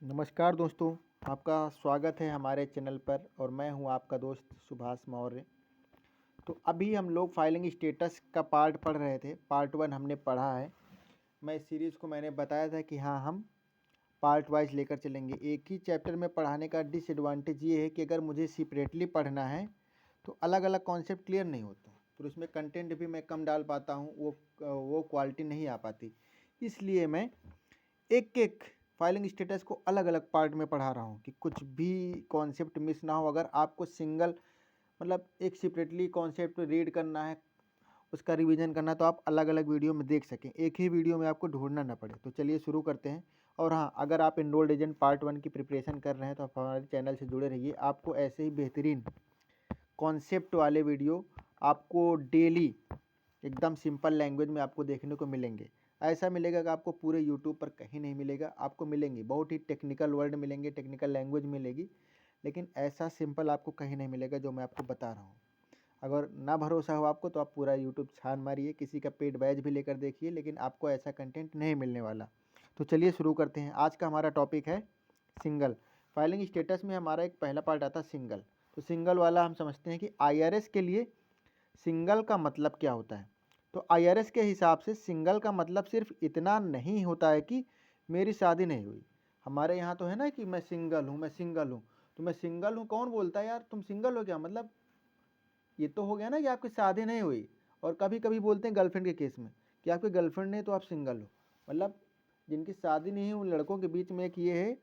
नमस्कार दोस्तों, आपका स्वागत है हमारे चैनल पर और मैं हूं आपका दोस्त सुभाष मौर्य। तो अभी हम लोग फाइलिंग स्टेटस का पार्ट पढ़ रहे थे। पार्ट 1 हमने पढ़ा है। मैं इस सीरीज़ को मैंने बताया था कि हाँ, हम पार्ट वाइज लेकर चलेंगे। एक ही चैप्टर में पढ़ाने का डिसएडवांटेज ये है कि अगर मुझे सेपरेटली पढ़ना है तो अलग अलग कॉन्सेप्ट क्लियर नहीं होते, फिर उसमें कंटेंट भी मैं कम डाल पाता हूँ, वो क्वालिटी नहीं आ पाती। इसलिए मैं एक एक फाइलिंग स्टेटस को अलग अलग पार्ट में पढ़ा रहा हूँ कि कुछ भी कॉन्सेप्ट मिस ना हो। अगर आपको सिंगल मतलब एक सेपरेटली कॉन्सेप्ट रीड करना है, उसका रिवीजन करना है, तो आप अलग अलग वीडियो में देख सकें, एक ही वीडियो में आपको ढूंढना ना पड़े। तो चलिए शुरू करते हैं। और हाँ, अगर आप एनरोल्ड एजेंट पार्ट 1 की प्रिपरेशन कर रहे हैं तो आप हमारे चैनल से जुड़े रहिए। आपको ऐसे ही बेहतरीन कॉन्सेप्ट वाले वीडियो आपको डेली एकदम सिंपल लैंग्वेज में आपको देखने को मिलेंगे। ऐसा मिलेगा कि आपको पूरे यूट्यूब पर कहीं नहीं मिलेगा। आपको मिलेंगे बहुत ही टेक्निकल वर्ड मिलेंगे, टेक्निकल लैंग्वेज मिलेगी, लेकिन ऐसा सिंपल आपको कहीं नहीं मिलेगा जो मैं आपको बता रहा हूँ। अगर ना भरोसा हो आपको तो आप पूरा यूट्यूब छान मारिए, किसी का पेड बैच भी लेकर देखिए, लेकिन आपको ऐसा कंटेंट नहीं मिलने वाला। तो चलिए शुरू करते हैं। आज का हमारा टॉपिक है सिंगल फाइलिंग स्टेटस में। हमारा एक पहला पार्ट आता है सिंगल। तो सिंगल वाला हम समझते हैं कि IRS के लिए सिंगल का मतलब क्या होता है। तो IRS के हिसाब से सिंगल का मतलब सिर्फ इतना नहीं होता है कि मेरी शादी नहीं हुई। हमारे यहाँ तो है ना कि मैं सिंगल हूँ, मैं सिंगल हूँ। तो मैं सिंगल हूँ कौन बोलता है यार, तुम सिंगल हो क्या? मतलब ये तो हो गया ना कि आपकी शादी नहीं हुई। और कभी कभी बोलते हैं गर्लफ्रेंड के केस में कि आपकी गर्लफ्रेंड नहीं तो आप सिंगल हो। मतलब जिनकी शादी नहीं है उन लड़कों के बीच में एक ये है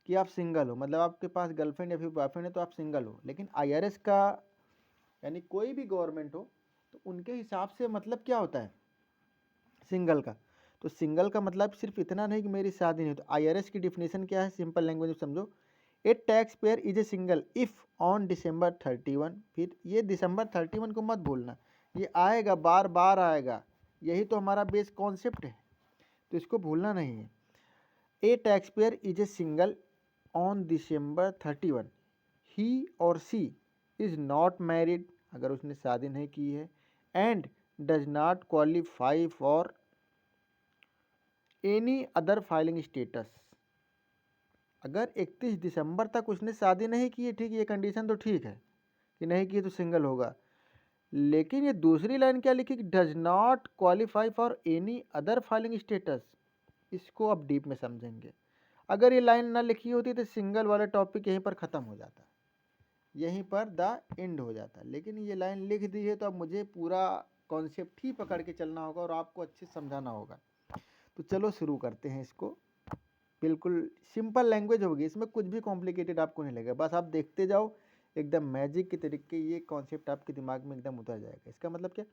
कि आप सिंगल हो, मतलब आपके पास गर्लफ्रेंड या फिर बॉयफ्रेंड है तो आप सिंगल हो। लेकिन IRS का यानी कोई भी गवर्नमेंट हो तो उनके हिसाब से मतलब क्या होता है सिंगल का। तो सिंगल का मतलब सिर्फ इतना नहीं कि मेरी शादी नहीं। तो IRS की डिफिनेशन क्या है, सिंपल लैंग्वेज में समझो। A taxpayer is a single if on December 31। फिर ये December 31 को मत भूलना, ये आएगा, बार बार आएगा। यही तो हमारा बेस कॉन्सेप्ट है, तो इसको भूलना नहीं है। A taxpayer is a single on December 31 ही और सी इज नॉट मैरिड, अगर उसने शादी नहीं की है, and does not qualify for any other filing status. अगर 31 दिसंबर तक उसने शादी नहीं की है, ठीक, ये कंडीशन तो ठीक है कि नहीं की तो सिंगल होगा। लेकिन ये दूसरी लाइन क्या लिखी कि does not qualify for any other filing status, इसको अब डीप में समझेंगे। अगर ये लाइन ना लिखी होती तो सिंगल वाला टॉपिक यहीं पर ख़त्म हो जाता, यहीं पर द एंड हो जाता। लेकिन ये लाइन लिख दी है तो अब मुझे पूरा कॉन्सेप्ट ही पकड़ के चलना होगा और आपको अच्छे से समझाना होगा। तो चलो शुरू करते हैं इसको। बिल्कुल सिंपल लैंग्वेज होगी, इसमें कुछ भी कॉम्प्लिकेटेड आपको नहीं लगेगा। बस आप देखते जाओ, एकदम मैजिक के तरीके ये कॉन्सेप्ट आपके दिमाग में एकदम उतर जाएगा। इसका मतलब क्या,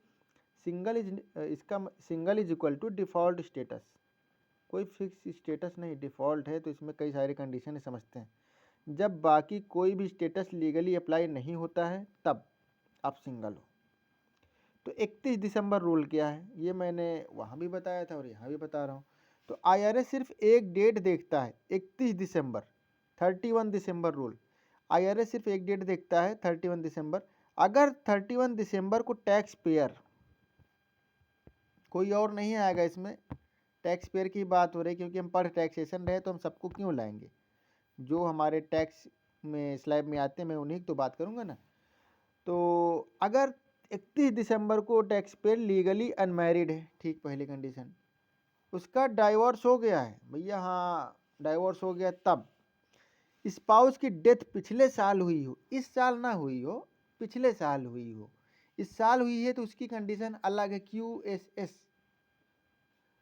single is equal to default status. कोई फिक्स स्टेटस नहीं, डिफ़ॉल्ट है तो इसमें कई सारे कंडीशन समझते हैं। जब बाकी कोई भी स्टेटस लीगली अप्लाई नहीं होता है तब आप सिंगल हो। तो 31 दिसंबर रूल क्या है ये मैंने वहाँ भी बताया था और यहाँ भी बता रहा हूँ। तो IRS सिर्फ एक डेट देखता है, 31 दिसंबर, 31 दिसंबर रूल। IRS सिर्फ एक डेट देखता है, 31 दिसंबर। अगर 31 दिसंबर को टैक्स पेयर, कोई और नहीं आएगा इसमें, टैक्स पेयर की बात हो रही क्योंकि हम पढ़ टैक्सेशन रहे तो हम सबको क्यों लाएंगे, जो हमारे टैक्स में स्लैब में आते हैं मैं उन्हीं की तो बात करूँगा ना। तो अगर 31 दिसंबर को टैक्स पेयर लीगली अनमैरिड है, ठीक, पहली कंडीशन। उसका डाइवोर्स हो गया है भैया, हाँ डाइवोर्स हो गया, तब स्पाउस की डेथ पिछले साल हुई हो, इस साल ना हुई हो, पिछले साल हुई हो। इस साल हुई है तो उसकी कंडीशन अलग है, QSS,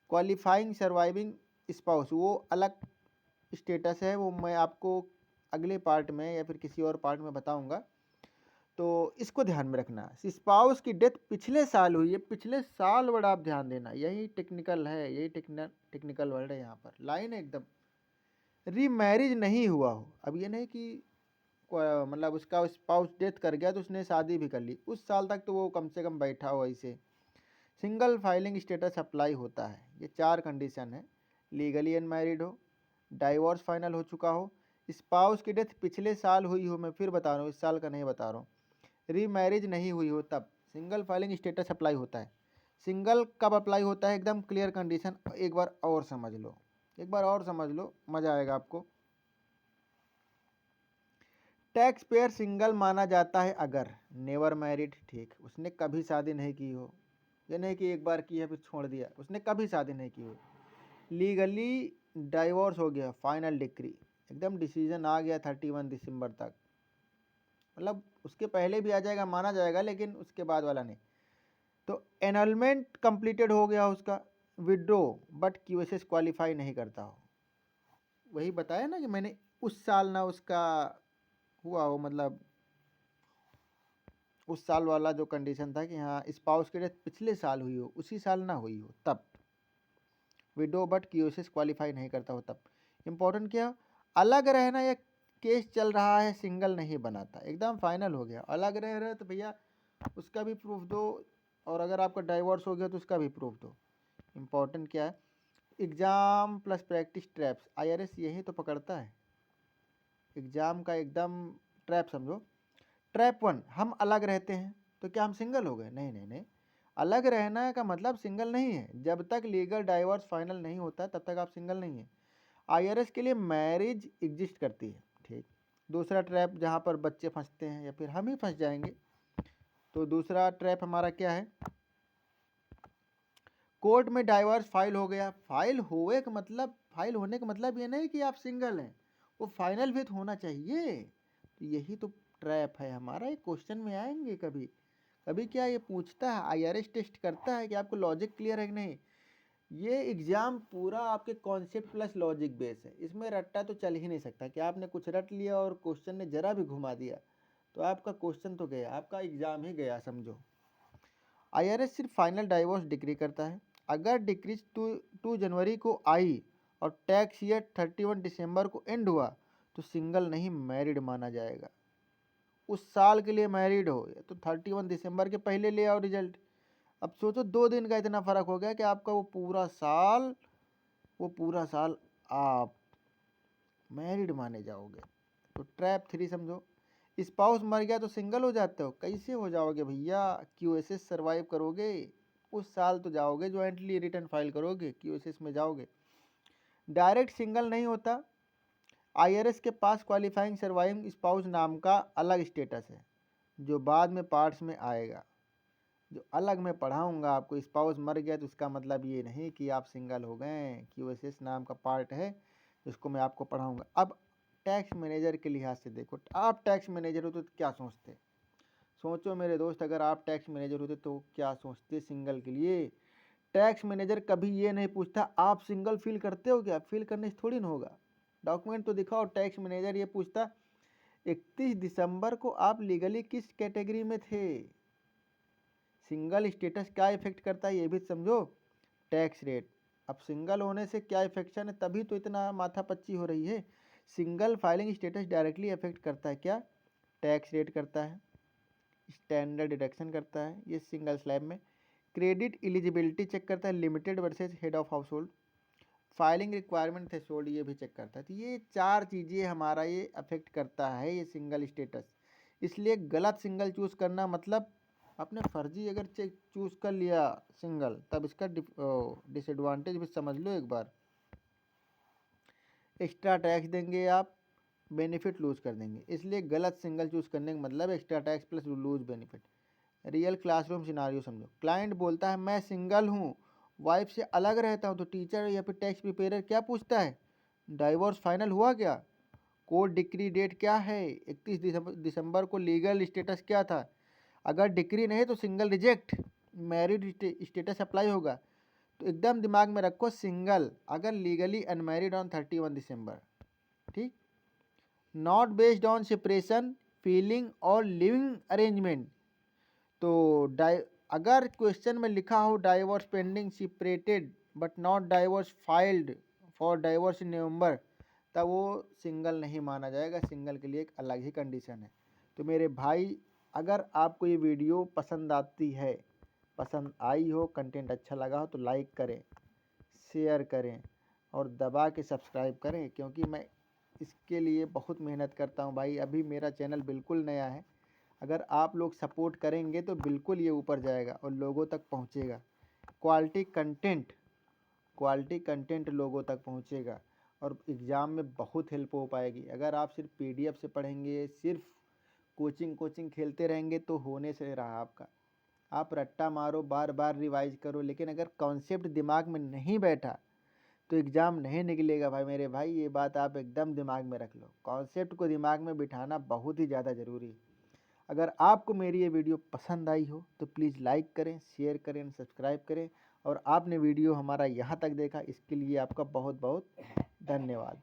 क्वालिफाइंग सर्वाइविंग स्पाउस, वो अलग स्टेटस है। वो मैं आपको अगले पार्ट में या फिर किसी और पार्ट में बताऊंगा। तो इसको ध्यान में रखना, स्पाउस की डेथ पिछले साल हुई है, पिछले साल वर्ड आप ध्यान देना, यही टेक्निकल है, यही टेक्निकल वर्ड है यहाँ पर, लाइन है एकदम। रीमैरिज नहीं हुआ हो, अब ये नहीं कि मतलब उसका स्पाउस डेथ कर गया तो उसने शादी भी कर ली, उस साल तक तो वो कम से कम बैठा हो ऐसे, सिंगल फाइलिंग स्टेटस अप्लाई होता है। ये 4 कंडीशन है, लीगली अनमैरिड हो, डाइवोर्स फाइनल हो चुका हो, स्पाउस की डेथ पिछले साल हुई हो, मैं फिर बता रहा हूँ इस साल का नहीं बता रहा हूँ, रीमैरिज नहीं हुई हो, तब सिंगल फाइलिंग स्टेटस अप्लाई होता है। सिंगल कब अप्लाई होता है, एकदम क्लियर कंडीशन एक बार और समझ लो, एक बार और समझ लो, मज़ा आएगा आपको। टैक्स पेयर सिंगल माना जाता है अगर नेवर मैरिड, ठीक, उसने कभी शादी नहीं की हो, ये नहीं कि एक बार की है फिर छोड़ दिया, उसने कभी शादी नहीं की हो। लीगली डाइवोर्स हो गया, फाइनल डिक्री, एकदम डिसीजन आ गया 31 दिसंबर तक, मतलब उसके पहले भी आ जाएगा माना जाएगा, लेकिन उसके बाद वाला नहीं। तो एनरोलमेंट कंप्लीटेड हो गया उसका, विड्रो बट क्यूएसएस क्वालिफाई नहीं करता हो। वही बताया ना कि मैंने उस साल ना उसका हुआ हो, मतलब उस साल वाला जो कंडीशन था कि हाँ स्पाउस की डेथ पिछले साल हुई हो, उसी साल ना हुई हो तब। विडो बट क्यूएसएस क्वालिफाई नहीं करता हो तब। इम्पोर्टेंट क्या, अलग रहना, या केस चल रहा है सिंगल नहीं बनाता, एकदम फाइनल हो गया। अलग रह रहे तो भैया उसका भी प्रूफ दो, और अगर आपका डाइवोर्स हो गया तो उसका भी प्रूफ दो। इम्पोर्टेंट क्या है, exam plus practice traps, IRS यही तो पकड़ता है एग्ज़ाम का, एकदम ट्रैप समझो। ट्रैप 1, हम अलग रहते हैं तो क्या हम सिंगल हो गए? नहीं नहीं नहीं, अलग रहना का मतलब सिंगल नहीं है। जब तक लीगल डाइवोर्स फाइनल नहीं होता तब तक आप सिंगल नहीं है। आईआरएस के लिए मैरिज एग्जिस्ट करती है, ठीक। दूसरा ट्रैप जहाँ पर बच्चे फंसते हैं या फिर हम ही फंस जाएंगे, तो दूसरा ट्रैप हमारा क्या है, कोर्ट में डाइवोर्स फाइल हो गया। फाइल होने का मतलब, फाइल होने का मतलब ये नहीं कि आप सिंगल हैं, वो फाइनल भी तो होना चाहिए। तो यही तो ट्रैप है हमारा, ये क्वेश्चन में आएंगे कभी कभी। क्या ये पूछता है, आईआरएस टेस्ट करता है कि आपको लॉजिक क्लियर है कि नहीं। ये एग्ज़ाम पूरा आपके कॉन्सेप्ट प्लस लॉजिक बेस है, इसमें रट्टा तो चल ही नहीं सकता कि आपने कुछ रट लिया और क्वेश्चन ने ज़रा भी घुमा दिया तो आपका क्वेश्चन तो गया, आपका एग्ज़ाम ही गया समझो। आईआरएस सिर्फ फाइनल डाइवोर्स डिक्री करता है। अगर डिक्री 2 जनवरी को आई और टैक्स ईयर 31 दिसंबर को एंड हुआ तो सिंगल नहीं मैरिड माना जाएगा। उस साल के लिए मैरिड हो तो 31 दिसंबर के पहले ले आओ रिजल्ट। अब सोचो 2 दिन का इतना फ़र्क हो गया कि आपका वो पूरा साल आप मैरिड माने जाओगे। तो ट्रैप 3 समझो, स्पाउस मर गया तो सिंगल हो जाते हो, कैसे हो जाओगे भैया? क्यूएसएस सर्वाइव करोगे, उस साल तो जाओगे, ज्वाइंटली रिटर्न फाइल करोगे, क्यूएसएस में जाओगे। डायरेक्ट सिंगल नहीं होता, आईआरएस के पास क्वालिफाइंग सर्वाइविंग स्पाउस नाम का अलग स्टेटस है जो बाद में पार्ट्स में आएगा, जो अलग मैं पढ़ाऊँगा आपको। स्पाउस मर गया तो इसका मतलब ये नहीं कि आप सिंगल हो गए, क्यूएसएस नाम का पार्ट है जिसको मैं आपको पढ़ाऊँगा। अब टैक्स मैनेजर के लिहाज से देखो, आप टैक्स मैनेजर हो तो क्या सोचते? सोचो मेरे दोस्त, अगर आप टैक्स मैनेजर होते तो क्या सोचते सिंगल के लिए? टैक्स मैनेजर कभी ये नहीं पूछता आप सिंगल फील करते हो क्या, फील करने से थोड़ी ना होगा, डॉक्यूमेंट तो दिखाओ। टैक्स मैनेजर ये पूछता 31 दिसंबर को आप लीगली किस कैटेगरी में थे। सिंगल स्टेटस क्या इफेक्ट करता है ये भी समझो, टैक्स रेट। अब सिंगल होने से क्या इफेक्शन है, तभी तो इतना माथापच्ची हो रही है। Single filing status directly effect करता है क्या, टैक्स रेट करता है, स्टैंडर्ड डिडक्शन करता है ये सिंगल स्लैब में। क्रेडिट एलिजिबिलिटी चेक करता है, limited versus head of house hold. Filing requirement threshold ये भी चेक करता है। तो ये 4 चीज़ें हमारा ये अफेक्ट करता है ये सिंगल स्टेटस। इसलिए गलत सिंगल चूज़ करना मतलब आपने फर्जी अगर चेक चूज़ कर लिया सिंगल, तब इसका डिसएडवांटेज भी समझ लो एक बार। एक्स्ट्रा टैक्स देंगे आप, बेनिफिट लूज़ कर देंगे, इसलिए गलत सिंगल चूज़ करने का मतलब extra tax plus lose benefit. Real classroom scenario समझो, क्लाइंट बोलता है मैं सिंगल हूँ, वाइफ से अलग रहता हूँ, तो टीचर या फिर टैक्स प्रिपेयर क्या पूछता है, डाइवोर्स फाइनल हुआ क्या, कोर्ट डिक्री डेट क्या है, 31 दिसंबर को लीगल स्टेटस क्या था। अगर डिक्री नहीं तो single reject, married status apply होगा। तो एकदम दिमाग में रखो सिंगल अगर लीगली अनमैरिड ऑन 31 दिसंबर, ठीक। Not based on separation, feeling और लिविंग अरेंजमेंट। तो अगर क्वेश्चन में लिखा हो divorce pending separated but not divorce filed for divorce in नवंबर, तब वो सिंगल नहीं माना जाएगा। सिंगल के लिए एक अलग ही कंडीशन है। तो मेरे भाई, अगर आपको ये वीडियो पसंद आती है, पसंद आई हो, कंटेंट अच्छा लगा हो तो लाइक करें, शेयर करें और दबा के सब्सक्राइब करें, क्योंकि मैं इसके लिए बहुत मेहनत करता हूँ भाई। अभी मेरा चैनल बिल्कुल नया है, अगर आप लोग सपोर्ट करेंगे तो बिल्कुल ये ऊपर जाएगा और लोगों तक पहुँचेगा। क्वालिटी कंटेंट लोगों तक पहुँचेगा। और एग्ज़ाम में बहुत हेल्प हो पाएगी। अगर आप सिर्फ PDF से पढ़ेंगे, सिर्फ कोचिंग खेलते रहेंगे तो होने से रहा आपका। आप रट्टा मारो, बार बार रिवाइज करो, लेकिन अगर कॉन्सेप्ट दिमाग में नहीं बैठा तो एग्ज़ाम नहीं निकलेगा भाई मेरे भाई। ये बात आप एकदम दिमाग में रख लो। कॉन्सेप्ट को दिमाग में बिठाना बहुत ही ज़्यादा ज़रूरी है। अगर आपको मेरी ये वीडियो पसंद आई हो तो प्लीज़ लाइक करें, शेयर करें, सब्सक्राइब करें। और आपने वीडियो हमारा यहाँ तक देखा, इसके लिए आपका बहुत बहुत धन्यवाद।